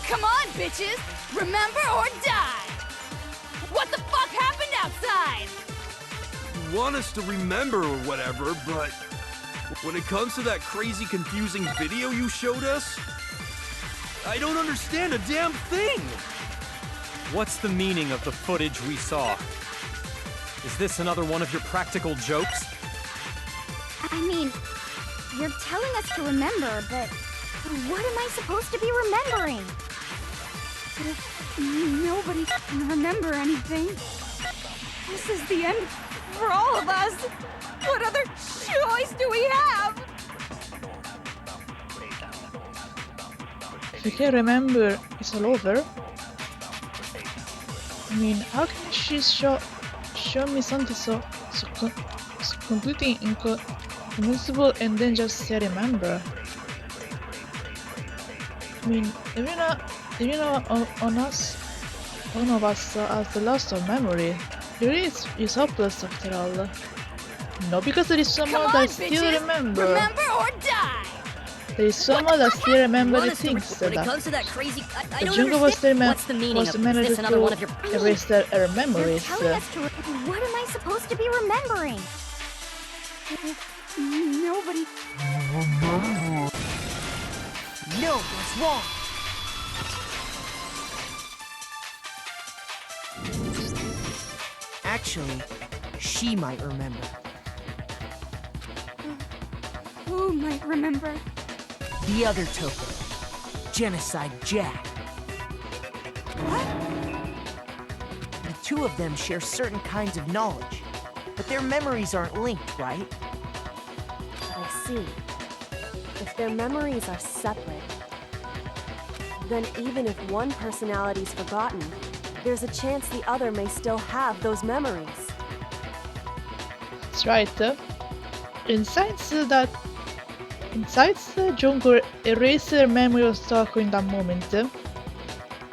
Come on, bitches! Remember or die! What the fuck happened outside? You want us to remember or whatever, but when it comes to that crazy, confusing video you showed us, I don't understand a damn thing! What's the meaning of the footage we saw? Is this another one of your practical jokes? I mean, you're telling us to remember, but what am I supposed to be remembering? But if nobody can remember anything, this is the end for all of us. What other choice do we have? If you can remember, it's all over. I mean, how can she show me something so completely incomprehensible and then just say remember? I mean, even on us, one of us has the loss of memory. It is hopeless after all. No, because there is someone that still remember. Remember or die! There is someone that still remember the things When it that comes to that crazy, I the don't jungle was understand. What's the meaning of managed this? Another one of your. to erase their You're memories. telling us to. What am I supposed to be remembering? Nobody. No, what's wrong? Actually, she might remember. Who might remember? The other Toko, Genocide Jack. What? The two of them share certain kinds of knowledge, but their memories aren't linked, right? I see. If their memories are separate, then even if one personality's forgotten, there's a chance the other may still have those memories. That's right. Insights Junko erased her memory of Toko in that moment.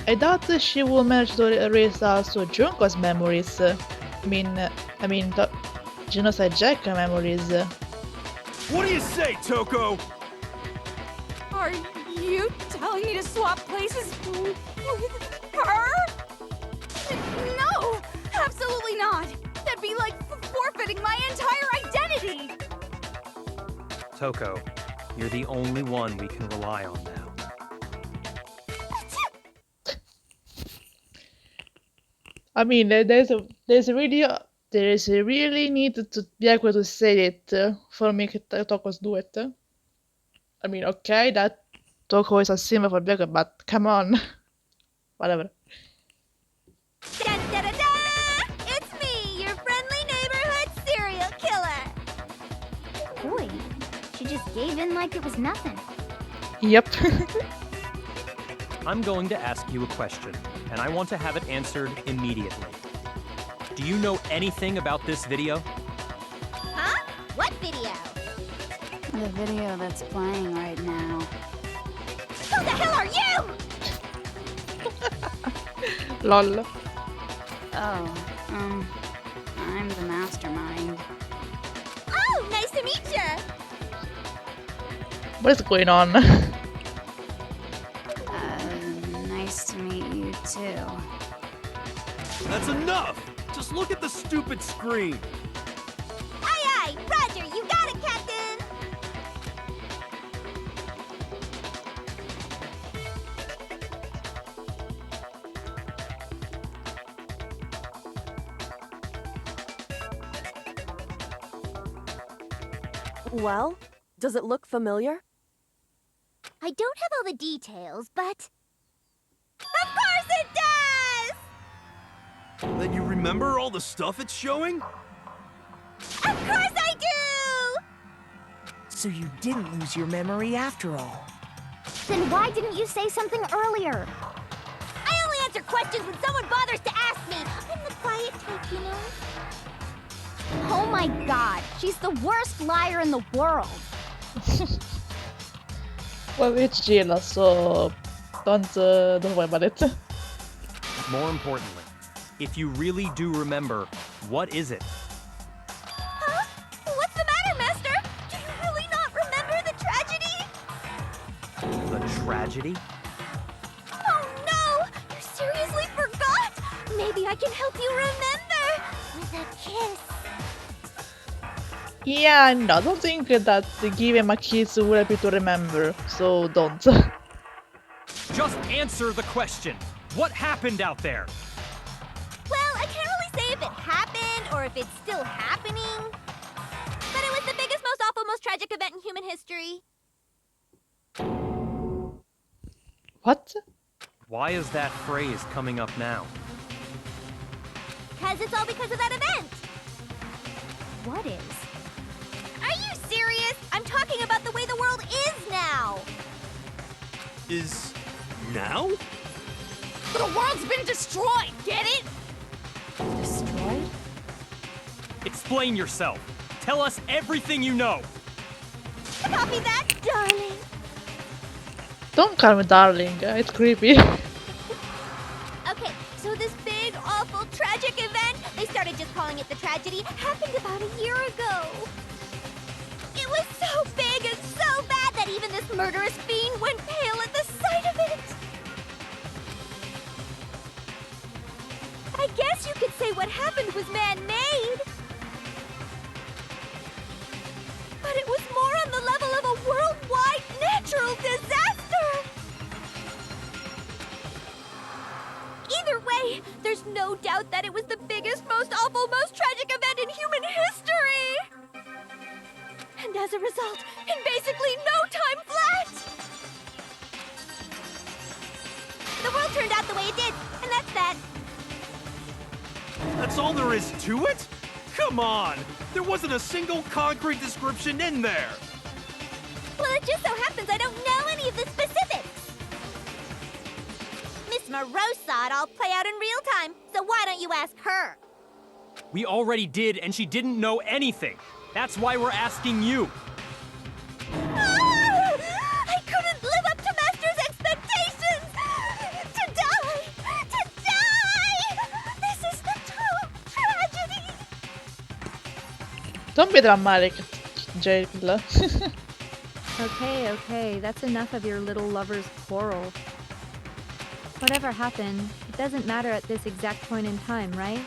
I doubt she will manage to erase also Junko's memories. I mean, the Genocide Jack memories. What do you say, Toko? Are you telling me to swap places with her? No! Absolutely not! That'd be like forfeiting my entire identity! Toko, you're the only one we can rely on now. I mean, there's a really need to be able to say it for me that Toko's do it. I mean, okay, that Toko is a symbol for Byaku, but come on, whatever. Da da da da! It's me, your friendly neighborhood serial killer. Boy, she just gave in like it was nothing. Yep. I'm going to ask you a question, and I want to have it answered immediately. Do you know anything about this video? Huh? What video? The video that's playing right now. Who the hell are you? Lol. Oh, I'm the mastermind. Oh, nice to meet you. What is going on? Nice to meet you too. That's enough! Just look at the stupid screen! Aye aye, Roger, you got it, Captain. Well, does it look familiar? I don't have all the details, but... Of course it does! Then you remember all the stuff it's showing? Of course I do! So you didn't lose your memory after all. Then why didn't you say something earlier? I only answer questions when someone bothers to ask me. I'm the quiet type, you know? Oh my god, she's the worst liar in the world. Well, it's Gila, so don't worry about it. More importantly, if you really do remember, what is it? Huh? What's the matter, Master? Do you really not remember the tragedy? The tragedy? Oh Maybe I can help you remember with a kiss. Yeah, and I don't think that give him a kiss will help you to remember, so don't. Just answer the question. What happened out there? Well, I can't really say if it happened or if it's still happening. But it was the biggest, most awful, most tragic event in human history. What? Why is that phrase coming up now? Because it's all because of that event. What is? Are you serious? I'm talking about the way the world is now. Is now? The world's been destroyed, get it? Destroyed? Explain yourself. Tell us everything you know. Copy that, darling. Don't call me darling, it's creepy. Okay, so this big, awful, tragic event, they started just calling it the tragedy, happened about a year ago. It was so big and so bad that even this murderous fiend went pale at the sight of it. I guess you could say what happened was man-made. But it was more on the level of a worldwide natural disaster. Either way, there's no doubt that it was the biggest, most awful, most tragic event in human history. And as a result, in basically no time flat, the world turned out the way it did, and that's that. That's all there is to it? Come on! There wasn't a single concrete description in there! Well, it just so happens I don't know any of the specifics. Miss Moreau saw it all play out in real time, so why don't you ask her? We already did, and she didn't know anything. That's why we're asking you. Ah! I couldn't live up to Master's expectations! To die! To die! This is the true tragedy! Don't be dramatic, Jill. Okay, that's enough of your little lover's quarrel. Whatever happened, it doesn't matter at this exact point in time, right?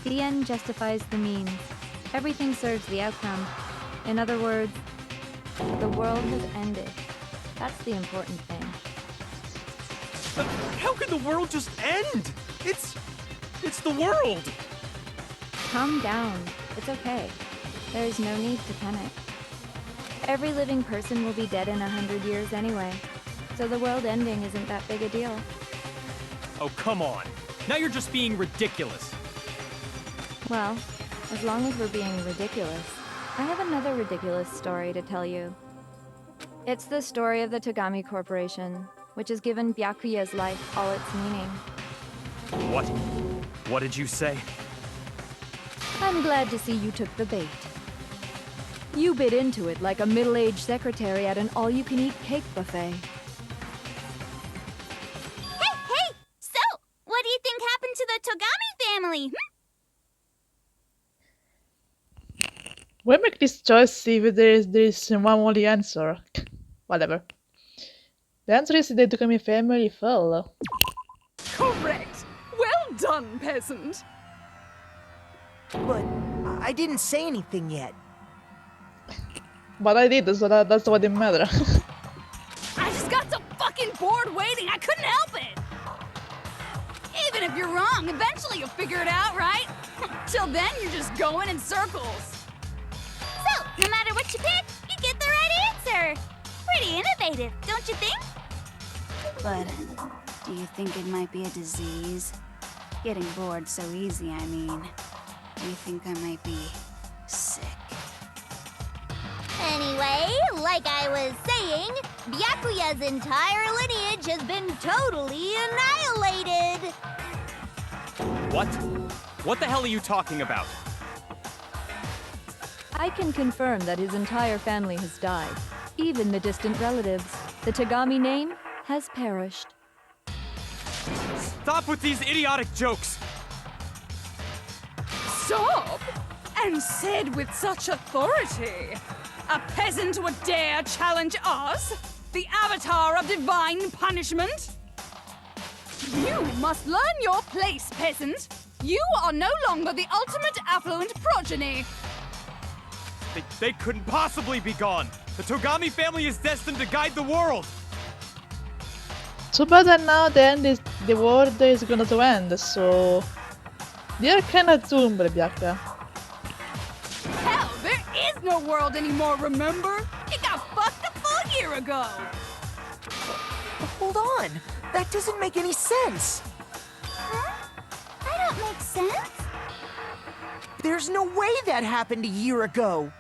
The end justifies the means. Everything serves the outcome. In other words, the world has ended. That's the important thing. How can the world just end? It's the world! Calm down. It's okay. There's no need to panic. Every living person will be dead in 100 years anyway, so the world ending isn't that big a deal. Oh, come on. Now you're just being ridiculous. Well, as long as we're being ridiculous, I have another ridiculous story to tell you. It's the story of the Tagami Corporation, which has given Byakuya's life all its meaning. What? What did you say? I'm glad to see you took the bait. You bit into it like a middle-aged secretary at an all-you-can-eat cake buffet. Hey! So, what do you think happened to the Togami family? Why make this choice if there is one only answer? Whatever. The answer is the Takami family fell. Correct! Well done, peasant! But I didn't say anything yet. But I did, so that's what didn't matter. I just got so fucking bored waiting, I couldn't help it! Even if you're wrong, eventually you'll figure it out, right? Till then, you're just going in circles. So, no matter what you pick, you get the right answer. Pretty innovative, don't you think? But do you think it might be a disease? Getting bored so easy, I mean. Do you think I might be sick? Anyway, like I was saying, Byakuya's entire lineage has been totally annihilated. What? What the hell are you talking about? I can confirm that his entire family has died. Even the distant relatives. The Tagami name has perished. Stop with these idiotic jokes! Stop! And said with such authority. A peasant would dare challenge us? The avatar of divine punishment? You must learn your place, peasant. You are no longer the ultimate affluent progeny. They couldn't possibly be gone. The Togami family is destined to guide the world. Too bad that now the world is gonna to end, so they are kinda doomed, Bianca. Hell, there is no world anymore, remember? It got fucked a full year ago. Hold on. That doesn't make any sense. Huh? That don't make sense. There's no way that happened a year ago.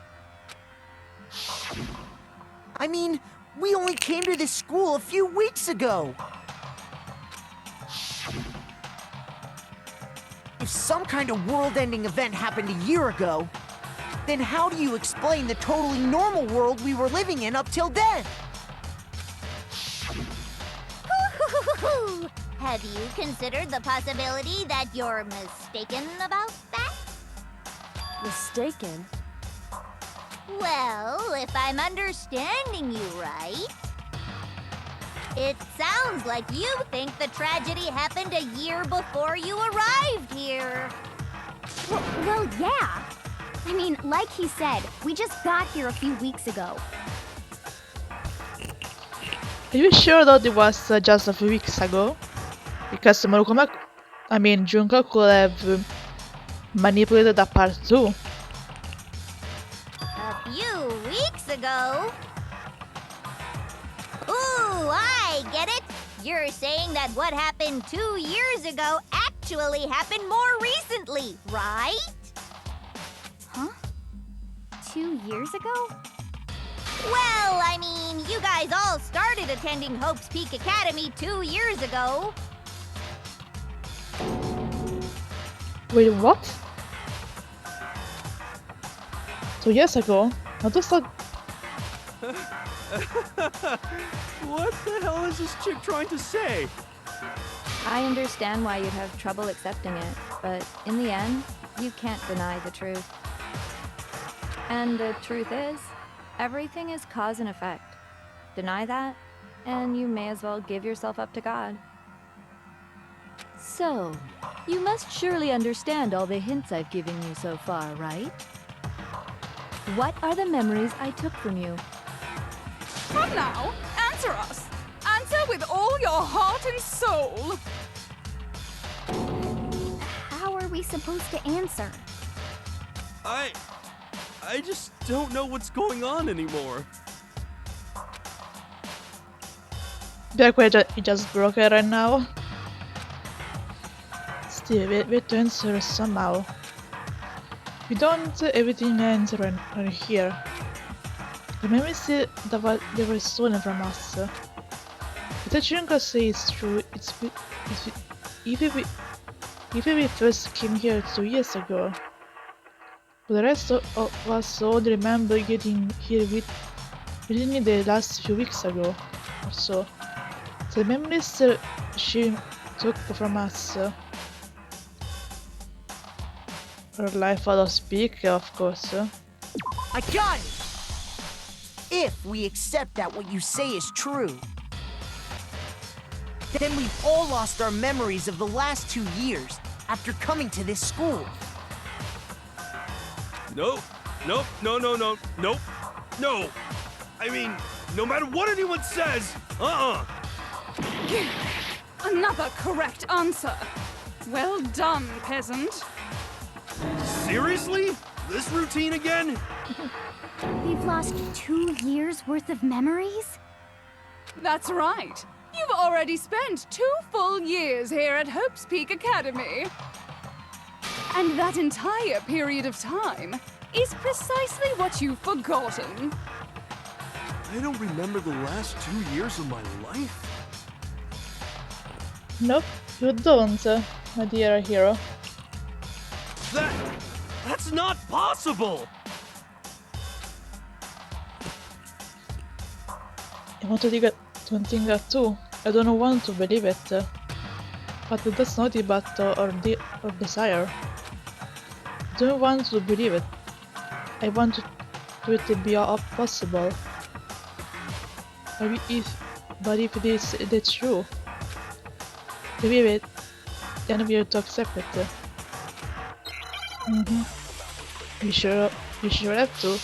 I mean, we only came to this school a few weeks ago. If some kind of world-ending event happened a year ago, then how do you explain the totally normal world we were living in up till then? Have you considered the possibility that you're mistaken about that? Mistaken? Well, if I'm understanding you right, it sounds like you think the tragedy happened a year before you arrived here. Well, yeah. I mean, like he said, we just got here a few weeks ago. Are you sure that it was just a few weeks ago? Because Junko could have manipulated that part too. A few weeks ago? Ooh, I get it. You're saying that what happened 2 years ago actually happened more recently, right? Huh? 2 years ago? Well, I mean, you guys all started attending Hope's Peak Academy 2 years ago. Wait, what? 2 years ago? I just thought. What the hell is this chick trying to say? I understand why you'd have trouble accepting it, but in the end, you can't deny the truth. And the truth is, everything is cause and effect. Deny that, and you may as well give yourself up to God. So, you must surely understand all the hints I've given you so far, right? What are the memories I took from you? Come now, answer us. Answer with all your heart and soul. How are we supposed to answer? I just don't know what's going on anymore. It just broke it right now. Still, we have to answer somehow. We don't everything ends right here. The memories that they were stolen from us. If the Junko says true, if we first came here 2 years ago, but the rest of us only remember getting here within the last few weeks ago or so. The memories she took from us. Her life out of speak, of course. I got it! If we accept that what you say is true, then we've all lost our memories of the last 2 years after coming to this school. Nope. Nope. No. Nope. No. I mean, no matter what anyone says, Another correct answer. Well done, peasant. Seriously? This routine again? We've lost 2 years worth of memories? That's right. You've already spent 2 full years here at Hope's Peak Academy. And that entire period of time is precisely what you've forgotten. I don't remember the last 2 years of my life. Nope, you don't, my dear hero. That's not possible! I want to think that too. I don't want to believe it. But that's not about or desire. I don't want to believe it. I want it to be possible. But if that's true, Then we'll talk separately. You sure have to.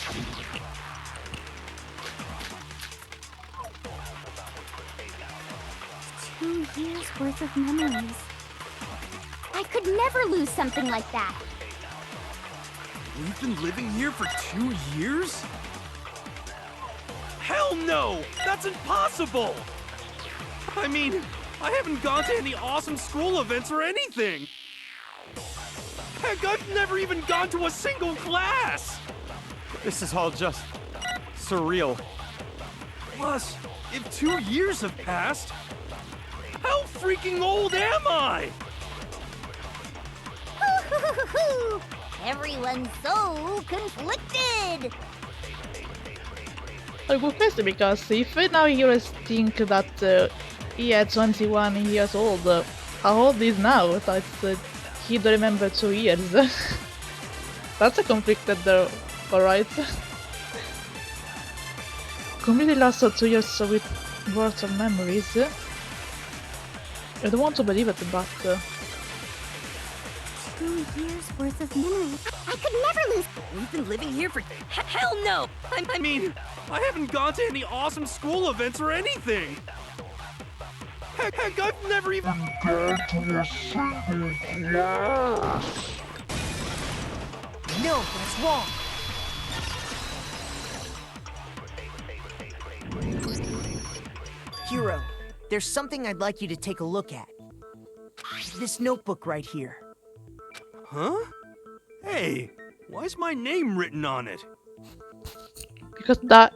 2 years worth of memories. I could never lose something like that. We've been living here for 2 years? Hell no! That's impossible! I mean, I haven't gone to any awesome school events or anything! Heck, I've never even gone to a single class! This is all just surreal. Plus, if 2 years have passed, how freaking old am I? Everyone's so conflicted. A good question, because if now heroes think that he at 21 years old, how old is now? So it's, he don't remember 2 years. That's a conflicted alright. Completely lost 2 years worth of memories. I don't want to believe it, but 2 years worth of memories. I could never lose. We've been living here for... Hell no! I mean, I haven't gone to any awesome school events or anything! Heck, I've never even... No, that's wrong. Hero, there's something I'd like you to take a look at. This notebook right here. Huh? Hey, why's my name written on it? because that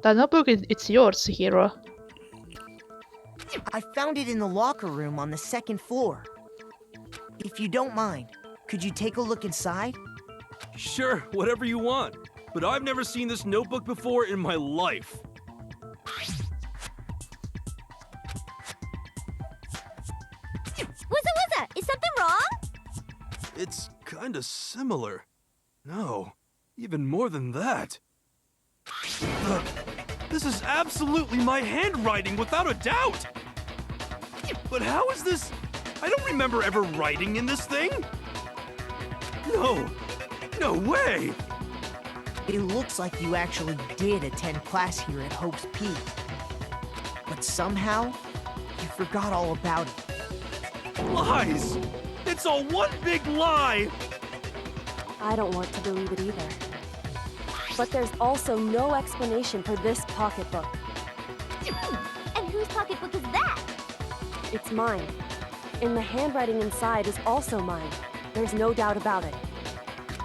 notebook it's yours, hero. I found it in the locker room on the 2nd floor. If you don't mind, could you take a look inside? Sure, whatever you want. But I've never seen this notebook before in my life. Wuzza, is something wrong? It's kinda similar. No, even more than that. This is absolutely my handwriting, without a doubt! But how is this? I don't remember ever writing in this thing! No way! It looks like you actually did attend class here at Hope's Peak. But somehow, you forgot all about it. Lies! It's all one big lie! I don't want to believe it either. But there's also no explanation for this pocketbook. And whose pocketbook is that? It's mine. And the handwriting inside is also mine. There's no doubt about it.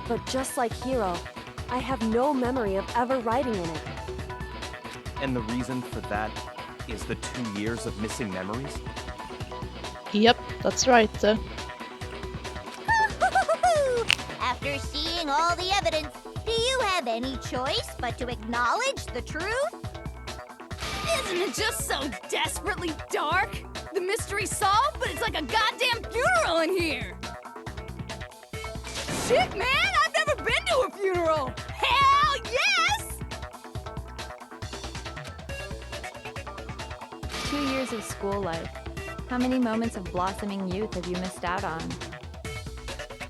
But just like Hiro, I have no memory of ever writing in it. And the reason for that is the 2 years of missing memories? Yep, that's right. After seeing all the evidence, do you have any choice but to acknowledge the truth? Isn't it just so desperately dark? The mystery's solved, but it's like a goddamn funeral in here! Shit, man! I've never been to a funeral! Hell yes! 2 years of school life. How many moments of blossoming youth have you missed out on?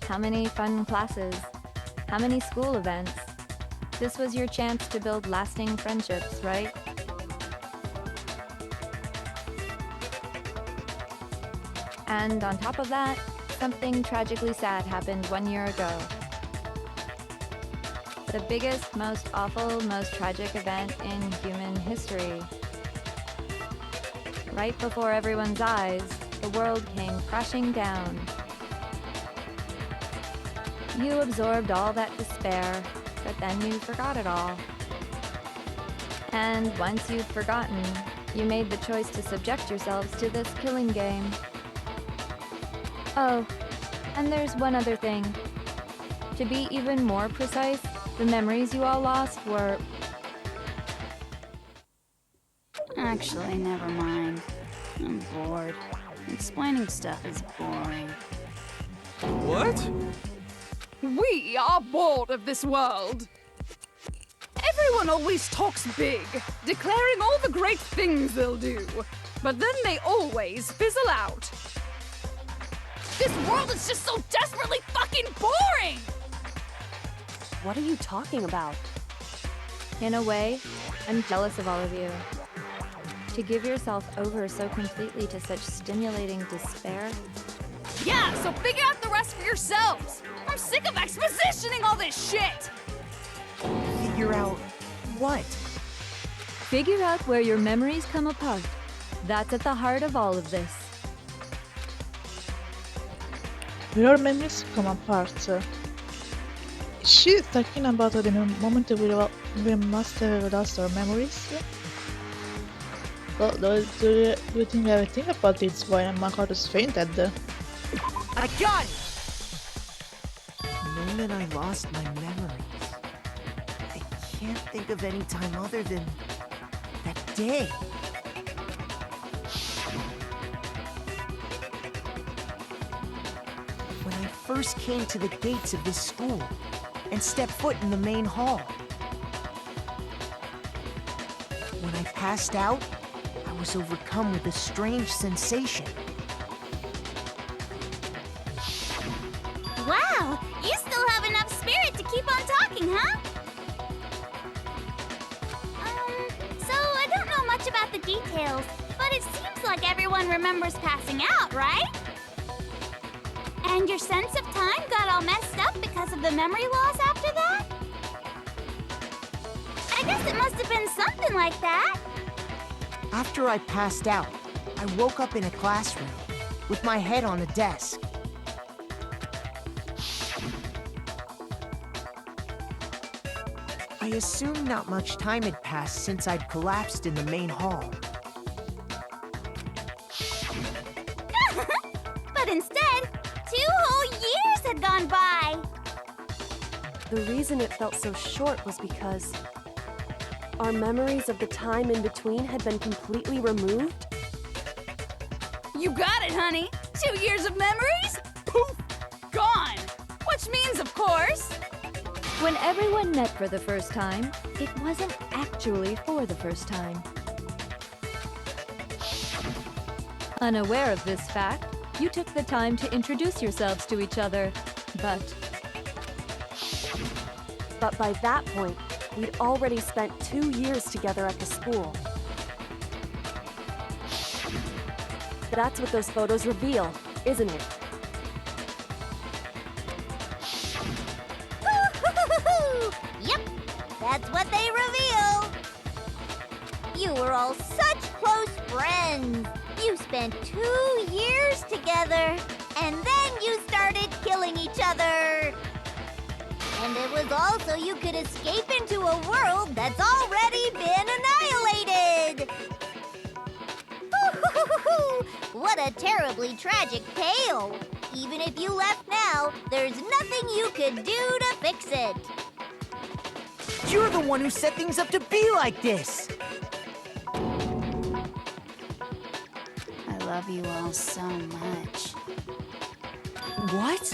How many fun classes? How many school events? This was your chance to build lasting friendships, right? And on top of that, something tragically sad happened 1 year ago. The biggest, most awful, most tragic event in human history. Right before everyone's eyes, the world came crashing down. You absorbed all that despair, but then you forgot it all. And once you'd forgotten, you made the choice to subject yourselves to this killing game. Oh, and there's one other thing. To be even more precise, the memories you all lost were... Actually, never mind. I'm bored. Explaining stuff is boring. What? We are bored of this world. Everyone always talks big, declaring all the great things they'll do. But then they always fizzle out. This world is just so desperately fucking boring! What are you talking about? In a way, I'm jealous of all of you. To give yourself over so completely to such stimulating despair. Yeah, so figure out the rest for yourselves! I'm sick of expositioning all this shit! Figure out what? Figure out where your memories come apart. That's at the heart of all of this. Your memories come apart. Is she talking about the moment we must have lost our memories? Well, do you think everything about this why my heart is fainted? I got it! The moment I lost my memories, I can't think of any time other than that day. When I first came to the gates of this school and stepped foot in the main hall. When I passed out, I was overcome with a strange sensation. Wow, you still have enough spirit to keep on talking, huh? So I don't know much about the details, but it seems like everyone remembers passing out, right? And your sense of time got all messed up because of the memory loss after that? I guess it must have been something like that. After I passed out, I woke up in a classroom with my head on a desk. I assumed not much time had passed since I'd collapsed in the main hall. But instead, 2 whole years had gone by. The reason it felt so short was because our memories of the time in between had been completely removed. You got it, honey! 2 years of memories? Poof! Gone! Which means, of course... When everyone met for the first time, it wasn't actually for the first time. Unaware of this fact, you took the time to introduce yourselves to each other, But by that point, we'd already spent 2 years together at the school. That's what those photos reveal, isn't it? Yep, that's what they reveal. You were all such close friends. You spent 2 years together, and then you started killing each other. And it was all so you could escape into a world that's already been annihilated. What a terribly tragic tale. Even if you left now, there's nothing you could do to fix it. You're the one who set things up to be like this! I love you all so much. What?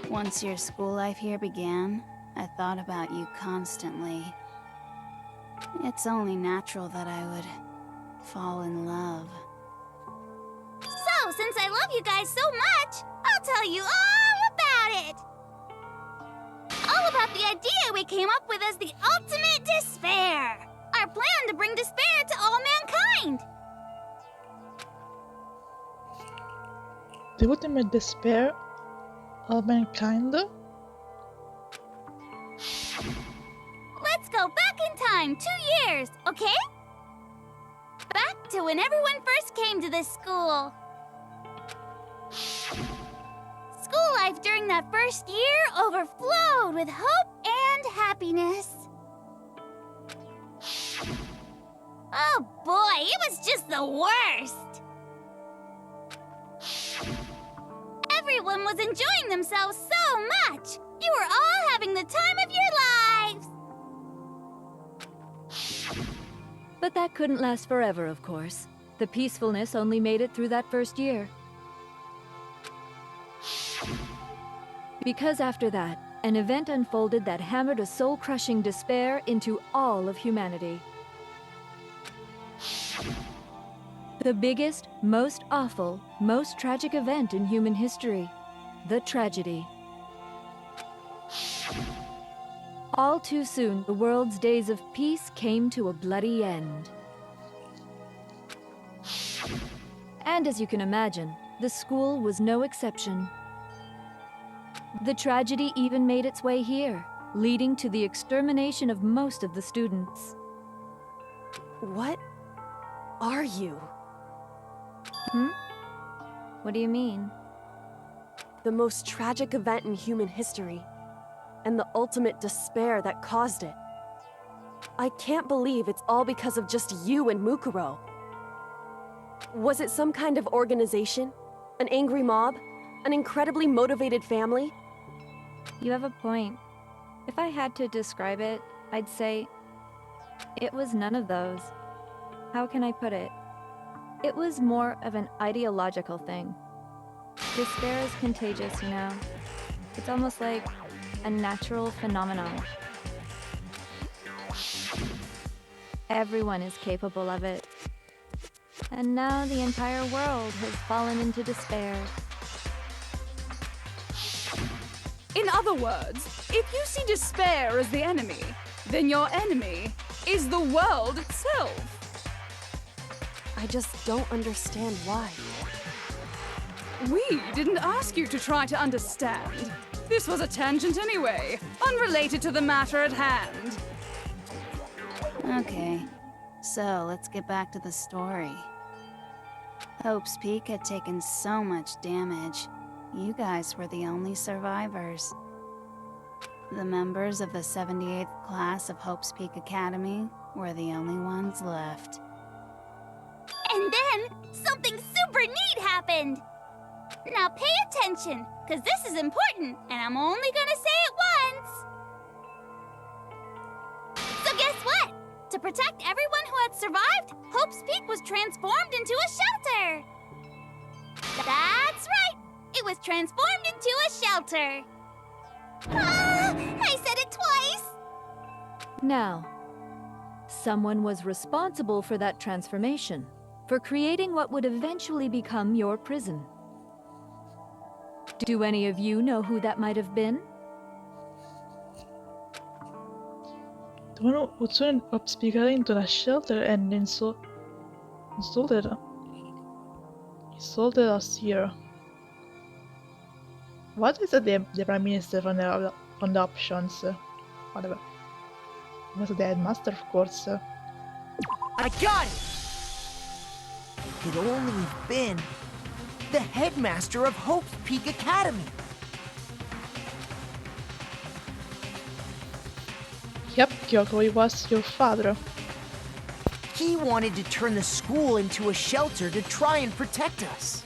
Once your school life here began, I thought about you constantly. It's only natural that I would fall in love. So, since I love you guys so much, I'll tell you all about it. All about the idea we came up with as the ultimate despair. Our plan to bring despair to all mankind. The ultimate despair of mankind? Let's go back in time 2 years, okay? Back to when everyone first came to this school. School life during that first year overflowed with hope and happiness. Oh boy, it was just the worst. Everyone was enjoying themselves so much. You were all having the time of your lives. But that couldn't last forever, of course. The peacefulness only made it through that first year. Because after that, an event unfolded that hammered a soul-crushing despair into all of humanity. The biggest, most awful, most tragic event in human history. The tragedy. All too soon, the world's days of peace came to a bloody end. And as you can imagine, the school was no exception. The tragedy even made its way here, leading to the extermination of most of the students. What are you? What do you mean? The most tragic event in human history, and the ultimate despair that caused it. I can't believe it's all because of just you and Mukuro. Was it some kind of organization? An angry mob? An incredibly motivated family? You have a point. If I had to describe it, I'd say it was none of those. How can I put it? It was more of an ideological thing. Despair is contagious, you know. It's almost like a natural phenomenon. Everyone is capable of it. And now the entire world has fallen into despair. In other words, if you see despair as the enemy, then your enemy is the world itself. I just don't understand why. We didn't ask you to try to understand. This was a tangent anyway, unrelated to the matter at hand. Okay, so let's get back to the story. Hope's Peak had taken so much damage. You guys were the only survivors. The members of the 78th class of Hope's Peak Academy were the only ones left. And then, something super neat happened! Now pay attention, because this is important, and I'm only gonna say it once! So guess what? To protect everyone who had survived, Hope's Peak was transformed into a shelter! That's right! It was transformed into a shelter! Ah! I said it twice! Now, someone was responsible for that transformation, for creating what would eventually become your prison. Do any of you know who that might have been? The one who turned Speaker into a shelter and insulted us here. What is the Prime Minister from the options? Whatever. It was the headmaster, of course. I got it! Could only have been the headmaster of Hope's Peak Academy. Yep, Kyoko, was your father. He wanted to turn the school into a shelter to try and protect us.